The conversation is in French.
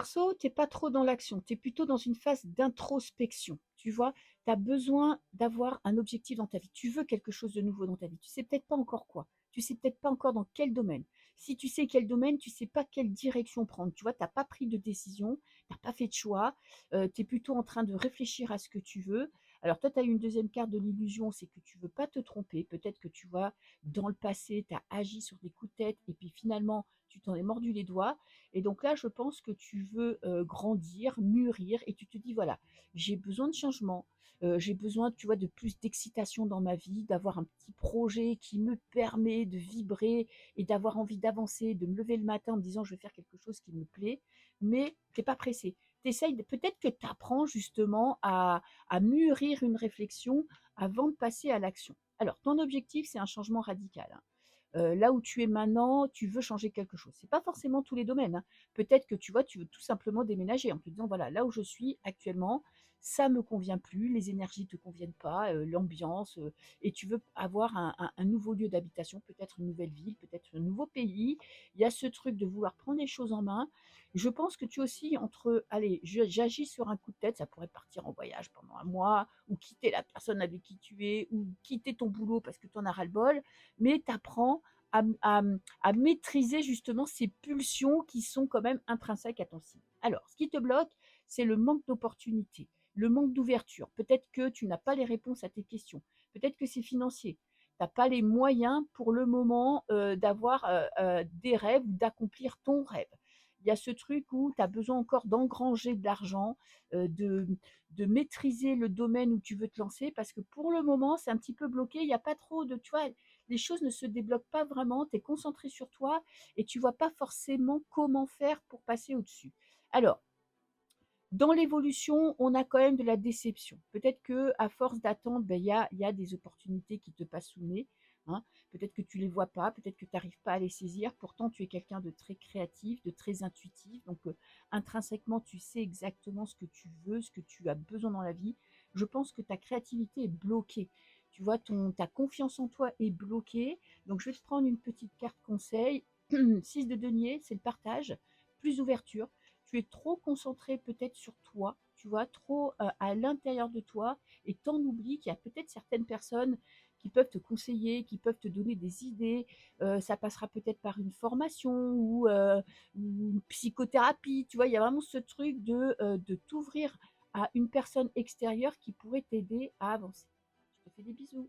Perso, tu es pas trop dans l'action, tu es plutôt dans une phase d'introspection, tu vois? Tu as besoin d'avoir un objectif dans ta vie. Tu veux quelque chose de nouveau dans ta vie. Tu sais peut-être pas encore quoi. Tu sais peut-être pas encore dans quel domaine. Si tu sais quel domaine, tu sais pas quelle direction prendre. Tu vois, tu as pas pris de décision, tu as pas fait de choix, tu es plutôt en train de réfléchir à ce que tu veux. Alors toi, tu as une deuxième carte de l'illusion, c'est que tu veux pas te tromper. Peut-être que tu vois, dans le passé, tu as agi sur des coups de tête et puis finalement, tu t'en es mordu les doigts et donc là, je pense que tu veux, grandir, mûrir et tu te dis: «Voilà, j'ai besoin de changement, j'ai besoin, tu vois, de plus d'excitation dans ma vie, d'avoir un petit projet qui me permet de vibrer et d'avoir envie d'avancer, de me lever le matin en me disant: "Je vais faire quelque chose qui me plaît"», mais tu es pas pressé. Tu essayes de peut-être que tu apprends justement à mûrir une réflexion avant de passer à l'action. Alors ton objectif, c'est un changement radical, hein. Là où tu es maintenant, tu veux changer quelque chose. C'est pas forcément tous les domaines, hein. Peut-être que tu vois, tu veux tout simplement déménager en te disant voilà, là où je suis actuellement, ça me convient plus, les énergies te conviennent pas, l'ambiance, et tu veux avoir un nouveau lieu d'habitation, peut-être une nouvelle ville, peut-être un nouveau pays. Il y a ce truc de vouloir prendre les choses en main. Je pense que tu aussi entre allez, j'agis sur un coup de tête, ça pourrait partir en voyage pendant un mois, ou quitter la personne avec qui tu es, ou quitter ton boulot parce que tu en as ras-le-bol, mais tu apprends à maîtriser justement ces pulsions qui sont quand même intrinsèques à ton signe. Alors, ce qui te bloque, c'est le manque d'opportunités, le manque d'ouverture. Peut-être que tu n'as pas les réponses à tes questions. Peut-être que c'est financier. Tu n'as pas les moyens pour le moment d'avoir des rêves ou d'accomplir ton rêve. Il y a ce truc où tu as besoin encore d'engranger de l'argent, euh, de, de maîtriser le domaine où tu veux te lancer, parce que pour le moment, c'est un petit peu bloqué. Il n'y a pas trop de, tu vois, les choses ne se débloquent pas vraiment, tu es concentré sur toi et tu vois pas forcément comment faire pour passer au-dessus. Alors, dans l'évolution, on a quand même de la déception. Peut-être que à force d'attendre, ben, il y a des opportunités qui te passent sous le nez, hein. Peut-être que tu les vois pas, peut-être que tu n'arrives pas à les saisir. Pourtant, tu es quelqu'un de très créatif, de très intuitif. Donc, intrinsèquement, tu sais exactement ce que tu veux, ce que tu as besoin dans la vie. Je pense que ta créativité est bloquée. Tu vois, ta confiance en toi est bloquée. Donc, je vais te prendre une petite carte conseil. 6 de denier, c'est le partage, plus d'ouverture. Tu es trop concentré peut-être sur toi, tu vois, trop à l'intérieur de toi, et t'en oublies qu'il y a peut-être certaines personnes qui peuvent te conseiller, qui peuvent te donner des idées. Ça passera peut-être par une formation ou une psychothérapie. Tu vois, il y a vraiment ce truc de t'ouvrir à une personne extérieure qui pourrait t'aider à avancer. Je te fais des bisous.